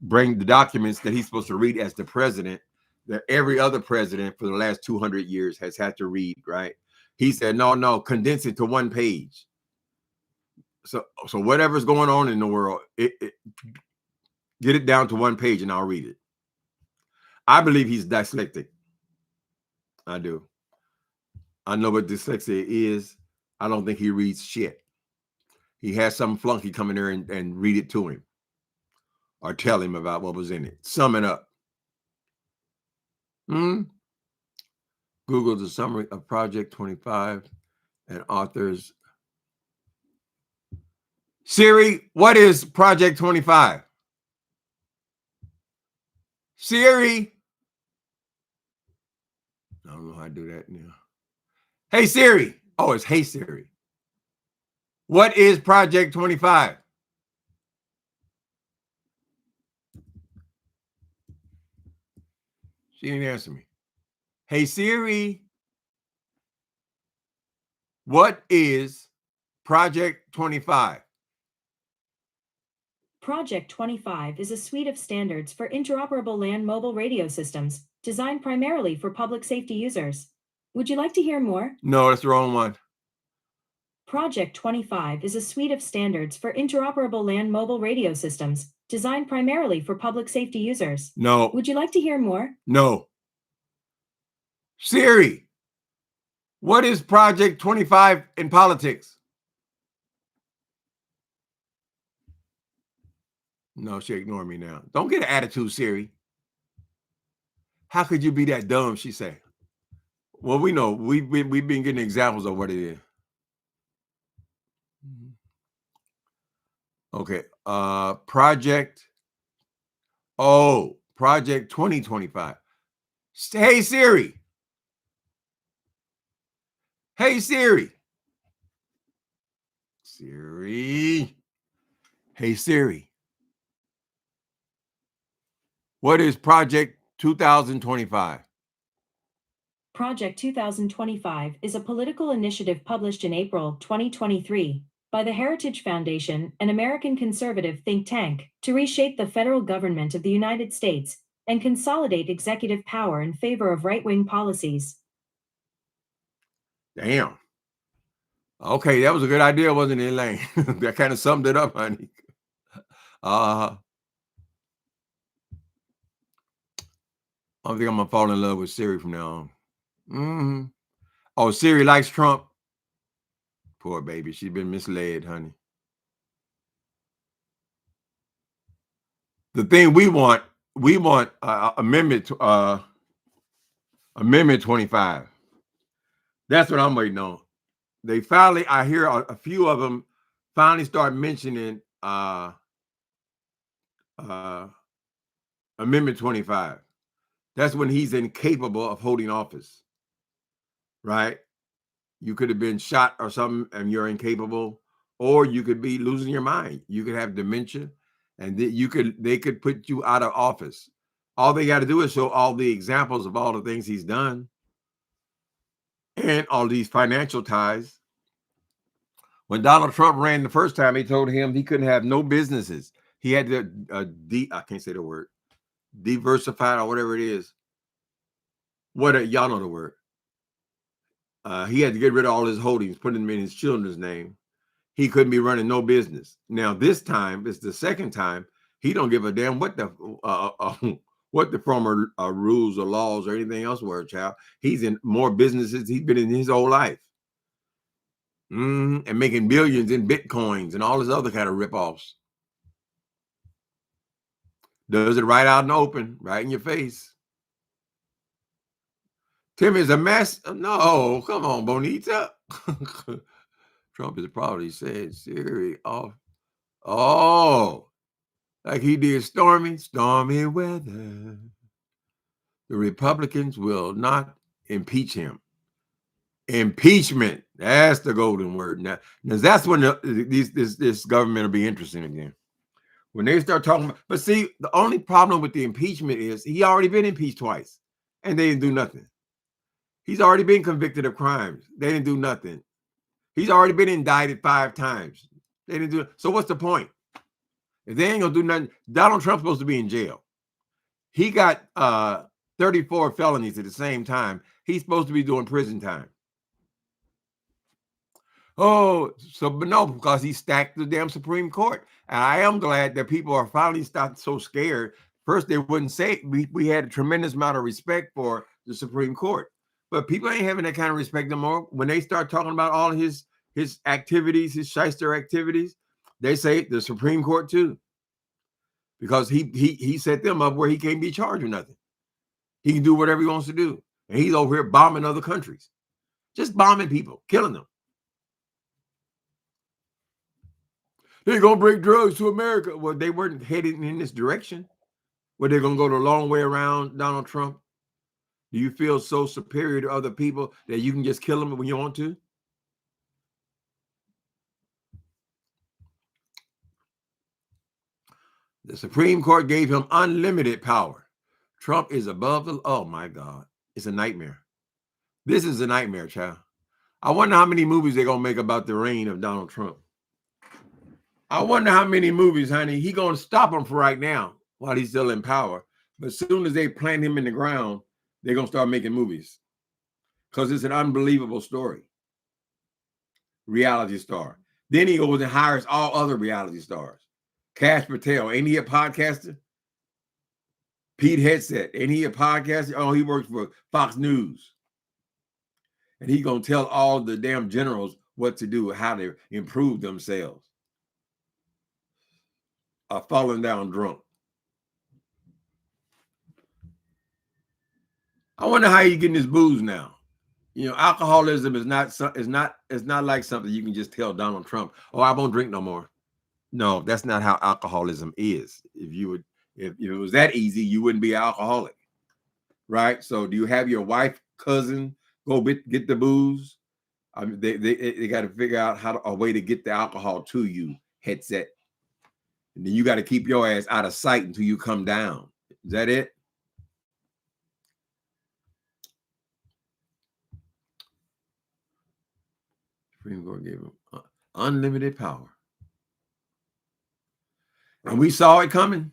bring the documents that he's supposed to read as the president that every other president for the last 200 years has had to read, right? He said, no, condense it to one page. So whatever's going on in the world, get it down to one page and I'll read it. I believe he's dyslexic. I do. I know what dyslexia is. I don't think he reads shit. He has some flunky come in there and read it to him or tell him about what was in it. Sum it up. Google the summary of Project 25 and authors. Siri, what is Project 25? Siri. I don't know how to do that now. Hey, Siri. Oh, it's Hey, Siri. What is Project 25? She didn't answer me. Hey, Siri. What is Project 25? Project 25 is a suite of standards for interoperable land mobile radio systems designed primarily for public safety users. Would you like to hear more? No, that's the wrong one. Project 25 is a suite of standards for interoperable land mobile radio systems designed primarily for public safety users. No. Would you like to hear more? No. Siri, what is Project 25 in politics? No, she ignored me now. Don't get an attitude, Siri. How could you be that dumb, she said. Well, we know. We've been getting examples of what it is. Okay. Project 2025. Hey, Siri. Hey, Siri. Siri. Hey, Siri. What is Project 2025? Project 2025 is a political initiative published in April 2023 by the Heritage Foundation, an American conservative think tank, to reshape the federal government of the United States and consolidate executive power in favor of right-wing policies. Damn. Okay, that was a good idea, wasn't it, Elaine? That kind of summed it up, honey. I think I'm gonna fall in love with Siri from now on. Oh, Siri likes Trump. Poor baby, she's been misled, honey. The thing we want amendment 25. That's what I'm waiting on. They finally, I hear a few of them finally start mentioning Amendment 25. That's when he's incapable of holding office, right? You could have been shot or something and you're incapable, or you could be losing your mind. You could have dementia, and they could put you out of office. All they got to do is show all the examples of all the things he's done and all these financial ties. When Donald Trump ran the first time, he told him he couldn't have no businesses. He had to I can't say the word, diversified or whatever it is. Y'all know the word. He had to get rid of all his holdings, put them in his children's name. He couldn't be running no business. Now this time, it's the second time. He don't give a damn what the former rules or laws or anything else were, child. He's in more businesses he's been in his whole life. And making billions in Bitcoins and all this other kind of ripoffs. Does it right out in the open, right in your face. Tim is a mess. No, come on, Bonita. Trump is probably saying Siri off. Oh, like he did stormy weather. The Republicans will not impeach him. Impeachment. That's the golden word. Now that's when this government will be interesting again. When they start talking about, but see, the only problem with the impeachment is he already been impeached twice and they didn't do nothing. He's already been convicted of crimes. They didn't do nothing. He's already been indicted 5 times. They didn't do it. So what's the point? If they ain't gonna do nothing, Donald Trump's supposed to be in jail. He got 34 felonies at the same time. He's supposed to be doing prison time. Oh, so but no, because he stacked the damn Supreme Court. And I am glad that people are finally stopped so scared. First, they wouldn't say it. We had a tremendous amount of respect for the Supreme Court, but people ain't having that kind of respect no more. When they start talking about all his activities, his shyster activities, they say the Supreme Court too, because he set them up where he can't be charged with nothing. He can do whatever he wants to do, and he's over here bombing other countries, just bombing people, killing them. They're going to bring drugs to America. Well, they weren't heading in this direction. Were they going to go the long way around Donald Trump? Do you feel so superior to other people that you can just kill them when you want to? The Supreme Court gave him unlimited power. Trump is above the... Oh, my God. It's a nightmare. This is a nightmare, child. I wonder how many movies they're going to make about the reign of Donald Trump. I wonder how many movies, honey, he going to stop him for right now while he's still in power. But as soon as they plant him in the ground, they're going to start making movies because it's an unbelievable story. Reality star. Then he goes and hires all other reality stars. Kash Patel, ain't he a podcaster? Pete Hegseth, ain't he a podcaster? Oh, he works for Fox News. And he's going to tell all the damn generals what to do, how to improve themselves. Falling down drunk. I wonder how you getting this booze now. You know, alcoholism is not like something you can just tell Donald Trump, "Oh, I won't drink no more." No, that's not how alcoholism is. If it was that easy, you wouldn't be an alcoholic, right? So, do you have your wife, cousin go get the booze? I mean, they got to figure out a way to get the alcohol to you. Headset. And then you got to keep your ass out of sight until you come down. Is that it? Supreme Court gave him unlimited power. And we saw it coming.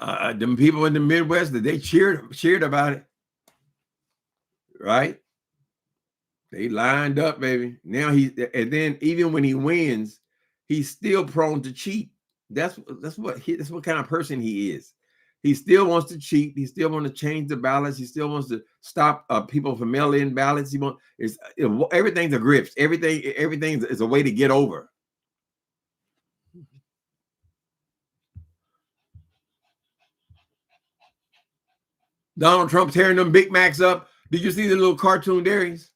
Them people in the Midwest, that they cheered about it. Right? They lined up, baby. Now and then even when he wins, he's still prone to cheat. That's what kind of person he is. He still wants to cheat. He still wants to change the ballots. He still wants to stop people from mail-in ballots. Everything's a grift. Everything is a way to get over. Donald Trump tearing them Big Macs up. Did you see the little cartoon dairies?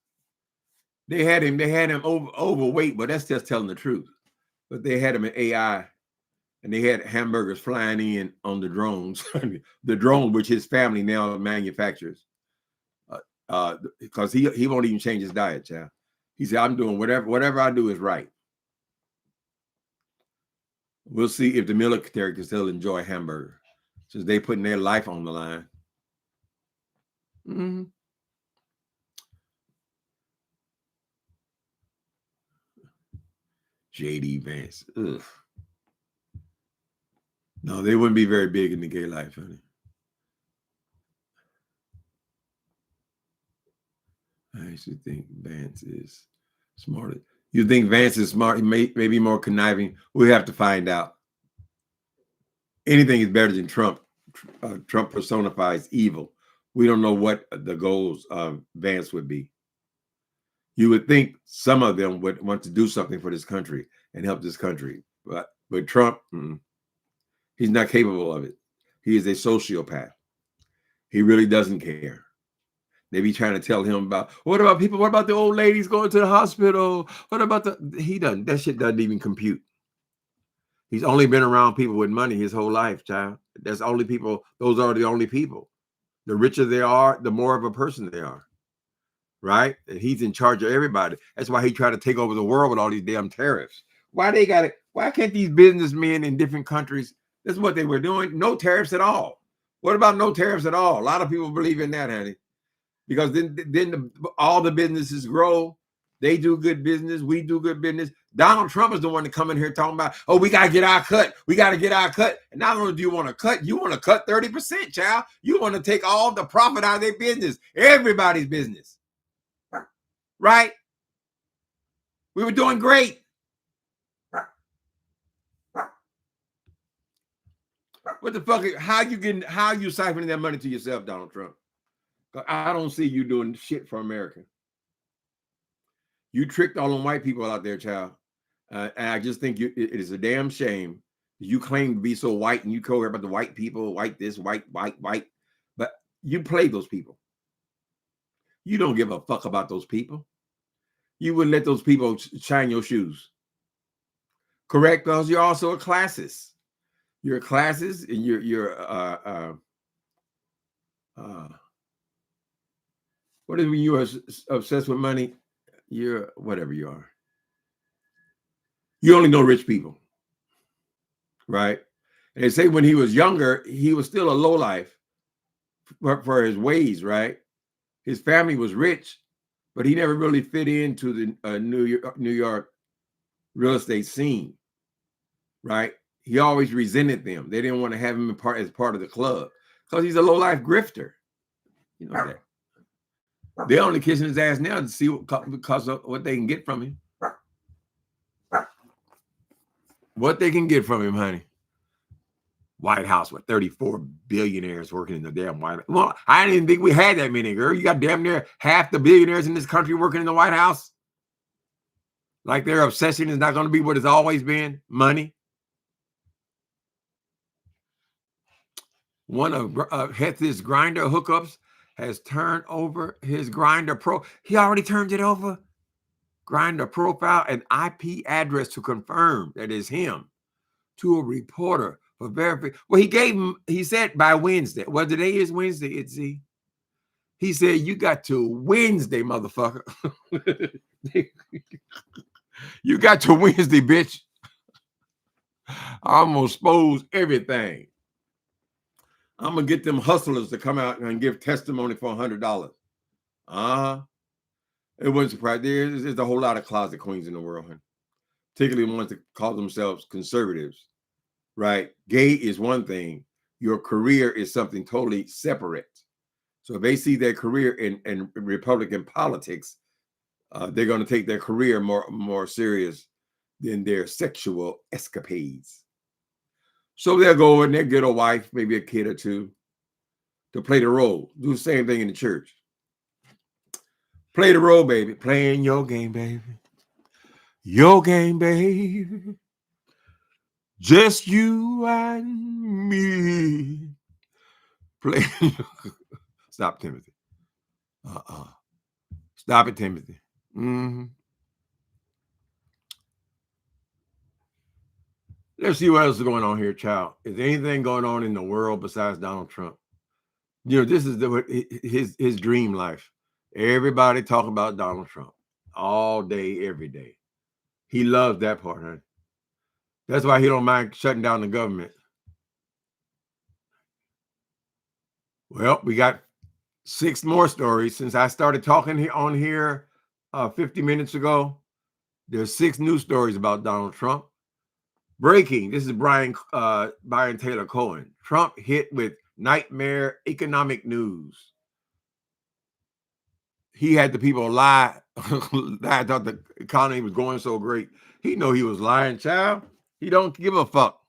They had him overweight, but that's just telling the truth. But they had him in AI. And they had hamburgers flying in on the drones, the drone which his family now manufactures, because he won't even change his diet, child. He said, "I'm doing whatever I do is right." We'll see if the military can still enjoy hamburger, since they putting their life on the line. Mm-hmm. J.D. Vance. Ugh. No, they wouldn't be very big in the gay life, honey. I actually think Vance is smarter. You think Vance is smart? He may be more conniving. We have to find out. Anything is better than Trump. Trump personifies evil. We don't know what the goals of Vance would be. You would think some of them would want to do something for this country and help this country. But Trump, he's not capable of it. He is a sociopath. He really doesn't care. They be trying to tell him about, what about people? What about the old ladies going to the hospital? What about that shit doesn't even compute. He's only been around people with money his whole life, child. Those are the only people. The richer they are, the more of a person they are. Right? And he's in charge of everybody. That's why he tried to take over the world with all these damn tariffs. Why can't these businessmen in different countries, this is what they were doing, no tariffs at all. What about no tariffs at all? A lot of people believe in that, honey. Because then all the businesses grow. They do good business. We do good business. Donald Trump is the one to come in here talking about, oh, we got to get our cut. We got to get our cut. And not only do you want to cut, you want to cut 30%, child. You want to take all the profit out of their business. Everybody's business. Right? We were doing great. What the fuck? How you siphoning that money to yourself, Donald Trump? I don't see you doing shit for America. You tricked all them white people out there, child. And I just think it is a damn shame. You claim to be so white and you care about the white people, white this, white, but you play those people. You don't give a fuck about those people. You wouldn't let those people shine your shoes. Correct? Because you're also a classist. You're a classist and you're what is when you are obsessed with money? You're whatever you are. You only know rich people, right? And they say when he was younger, he was still a lowlife for his ways, right? His family was rich, but he never really fit into the New York real estate scene, right? He always resented them. They didn't want to have him as part of the club because he's a lowlife grifter. You know that. They're only kissing his ass now to see because of what they can get from him. What they can get from him, honey. White House with 34 billionaires working in the damn White House. Well, I didn't even think we had that many, girl. You got damn near half the billionaires in this country working in the White House. Like their obsession is not going to be what it's always been, money. One of Heth's Grindr hookups has turned over his Grindr Pro. He already turned it over. Grindr profile and IP address to confirm that it's him to a reporter for verification. Well, he said by Wednesday. Well, today is Wednesday, Itzy. He said, you got to Wednesday, motherfucker. You got to Wednesday, bitch. I'm going to expose everything. I'm going to get them hustlers to come out and give testimony for $100. It wouldn't surprise. There's a whole lot of closet queens in the world, honey. Particularly ones that call themselves conservatives, right? Gay is one thing. Your career is something totally separate. So if they see their career in Republican politics, they're going to take their career more serious than their sexual escapades. So they'll go and they'll get a wife, maybe a kid or two, to play the role. Do the same thing in the church. Play the role, baby. Playing your game, baby. Your game, baby. Just you and me. Play. Stop, Timothy. Stop it, Timothy. Let's see what else is going on here, child. Is there anything going on in the world besides Donald Trump? You know, this is his dream life. Everybody talking about Donald Trump all day, every day. He loves that part, honey. That's why he don't mind shutting down the government. Well, we got 6 more stories since I started talking on here 50 minutes ago. There's 6 new stories about Donald Trump. Breaking. This is Brian Taylor Cohen. Trump hit with nightmare economic news. He had the people lie. I thought the economy was going so great. He know he was lying, child. He don't give a fuck.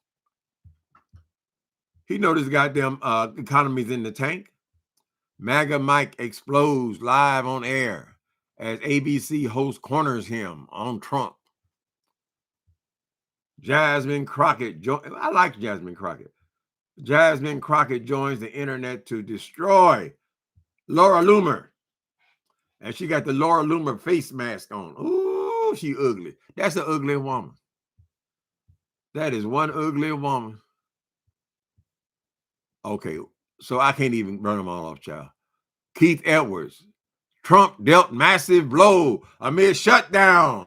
He know this goddamn economy's in the tank. MAGA Mike explodes live on air as ABC host corners him on Trump. Jasmine Crockett. I like Jasmine Crockett. Jasmine Crockett joins the internet to destroy Laura Loomer. And she got the Laura Loomer face mask on. Ooh, she ugly. That's an ugly woman. That is one ugly woman. Okay, so I can't even run them all off, child. Keith Edwards. Trump dealt massive blow amid shutdown.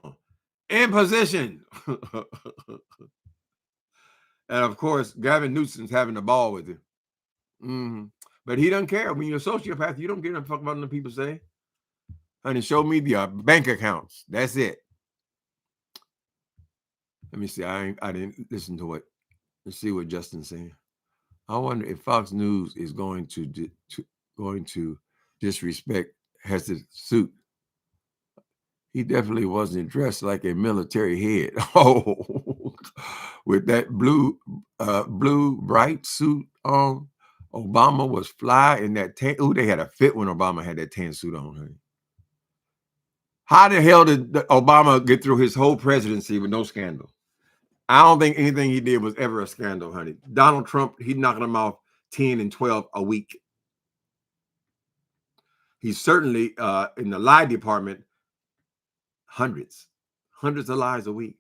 Imposition. And of course, Gavin Newsom's having a ball with him. But he doesn't care. When you're a sociopath, you don't give a fuck about what people say. Honey, show me the bank accounts. That's it. Let me see. I didn't listen to it. Let's see what Justin's saying. I wonder if Fox News is going to disrespect Hes's suit. He definitely wasn't dressed like a military head. Oh, with that blue bright suit on. Obama was fly in that tan. Ooh, they had a fit when Obama had that tan suit on, honey. How the hell did Obama get through his whole presidency with no scandal? I don't think anything he did was ever a scandal, honey. Donald Trump, he knocking them off 10 and 12 a week. He's certainly in the lie department, hundreds of lies a week.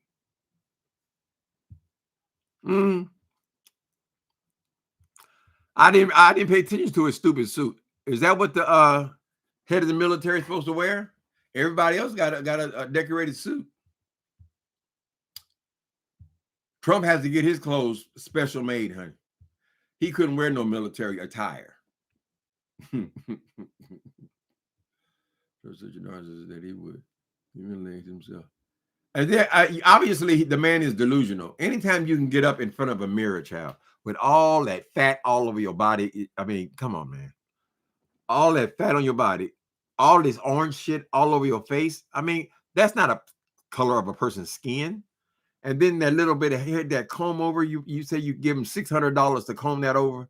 I didn't pay attention to his stupid suit. Is that what the head of the military is supposed to wear? Everybody else got a decorated suit. Trump has to get his clothes special made, honey. He couldn't wear no military attire. Such a narcissist that he would humiliate himself. And then, obviously, the man is delusional. Anytime you can get up in front of a mirror, child, with all that fat all over your body, I mean, come on, man. All that fat on your body, all this orange shit all over your face. I mean, that's not a color of a person's skin. And then that little bit of hair, that comb over, you say you give him $600 to comb that over.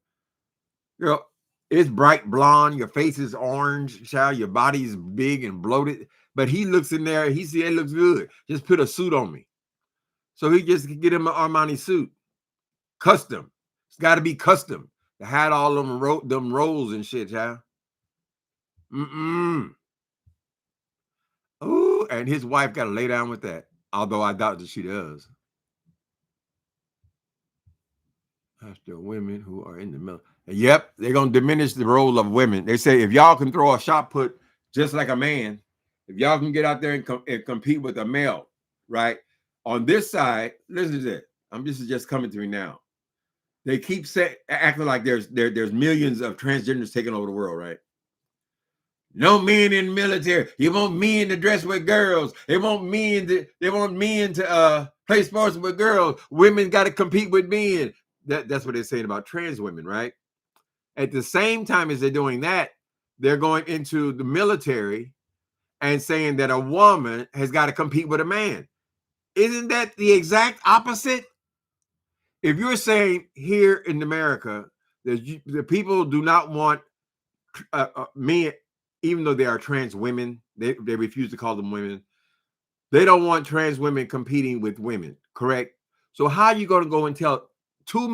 Girl, it's bright blonde. Your face is orange, child. Your body's big and bloated. But he looks in there. He said, it looks good. Just put a suit on me. So he just get him an Armani suit. Custom. It's got to be custom. To hide all them rolls and shit, child. Ooh, and his wife got to lay down with that. Although I doubt that she does. That's the women who are in the middle. Yep, they're going to diminish the role of women. They say if y'all can throw a shot put just like a man, if y'all can get out there and compete with a male, right? On this side, listen to this. This is just coming to me now. They keep acting like there's millions of transgenders taking over the world, right? No men in the military. You want men to dress with girls. They want men to play sports with girls. Women got to compete with men. That's what they're saying about trans women, right? At the same time as they're doing that, they're going into the military and saying that a woman has got to compete with a man. Isn't that the exact opposite? If you're saying here in America that the people do not want men, even though they are trans women, they refuse to call them women. They don't want trans women competing with women, correct? So how are you going to go and tell 2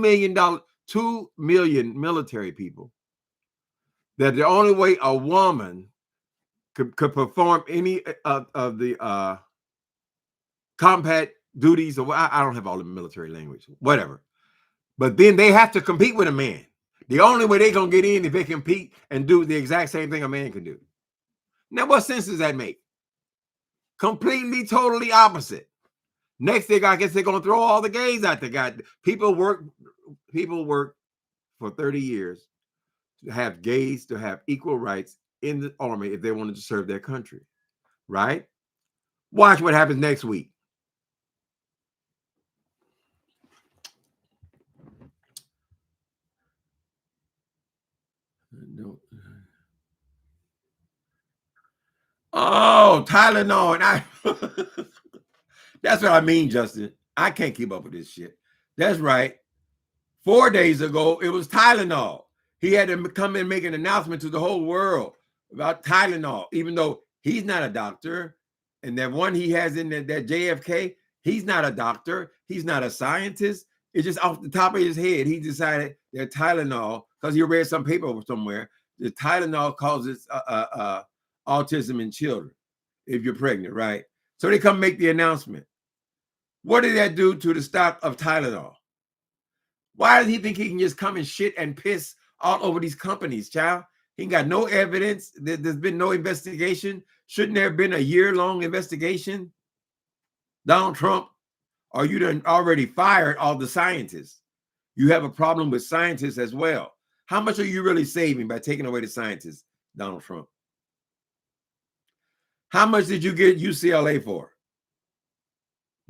million military people that the only way a woman could perform any of the combat duties, or I don't have all the military language, whatever, but then they have to compete with a man. The only way they're going to get in if they compete and do the exact same thing a man can do. Now, what sense does that make? Completely, totally opposite. Next thing, I guess they're going to throw all the gays out there. God, people work for 30 years to have gays to have equal rights in the army if they wanted to serve their country, right? Watch what happens next week. Oh, Tylenol. And that's what I mean, Justin. I can't keep up with this shit. That's right. 4 days ago, it was Tylenol. He had to come and make an announcement to the whole world about Tylenol, even though he's not a doctor. And that one he has in that JFK, he's not a doctor. He's not a scientist. It's just off the top of his head. He decided that Tylenol, because he read some paper somewhere, that Tylenol causes autism in children if you're pregnant, right? So they come make the announcement. What did that do to the stock of Tylenol? Why does he think he can just come and shit and piss all over these companies, child? He got no evidence. There's been no investigation. Shouldn't there have been a year-long investigation? Donald Trump, or you done already fired all the scientists? You have a problem with scientists as well. How much are you really saving by taking away the scientists, Donald Trump? How much did you get UCLA for?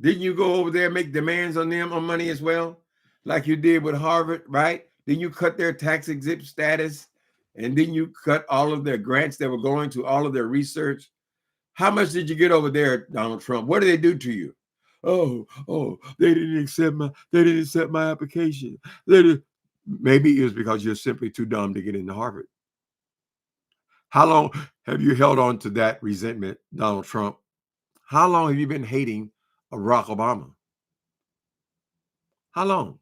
Didn't you go over there and make demands on them on money as well? Like you did with Harvard, right? Then you cut their tax exempt status, and then you cut all of their grants that were going to all of their research. How much did you get over there, Donald Trump? What did they do to you? Oh, they didn't accept my application. Maybe it was because you're simply too dumb to get into Harvard. How long have you held on to that resentment, Donald Trump? How long have you been hating Barack Obama? How long?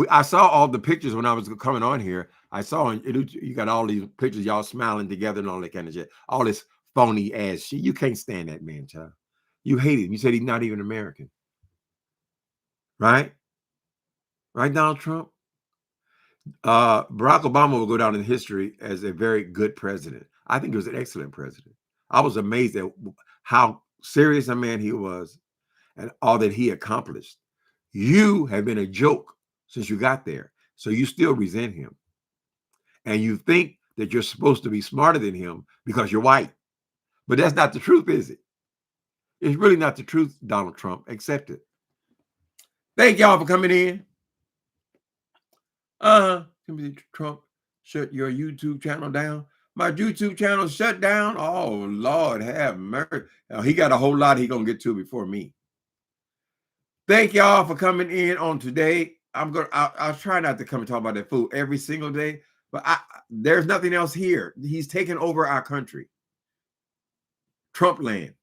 I saw all the pictures when I was coming on here. I saw you got all these pictures, y'all smiling together and all that kind of shit. All this phony ass shit. You can't stand that man, child. You hate him. You said he's not even American. Right? Right, Donald Trump? Barack Obama will go down in history as a very good president. I think he was an excellent president. I was amazed at how serious a man he was and all that he accomplished. You have been a joke since you got there. So you still resent him. And you think that you're supposed to be smarter than him because you're white. But that's not the truth, is it? It's really not the truth, Donald Trump. Accept it. Thank y'all for coming in. Timothy Trump, shut your YouTube channel down. My YouTube channel shut down. Oh, Lord, have mercy. Now, he got a whole lot he gonna get to before me. Thank y'all for coming in on today. I'll try not to come and talk about that food every single day, but there's nothing else here. He's taken over our country. Trump land.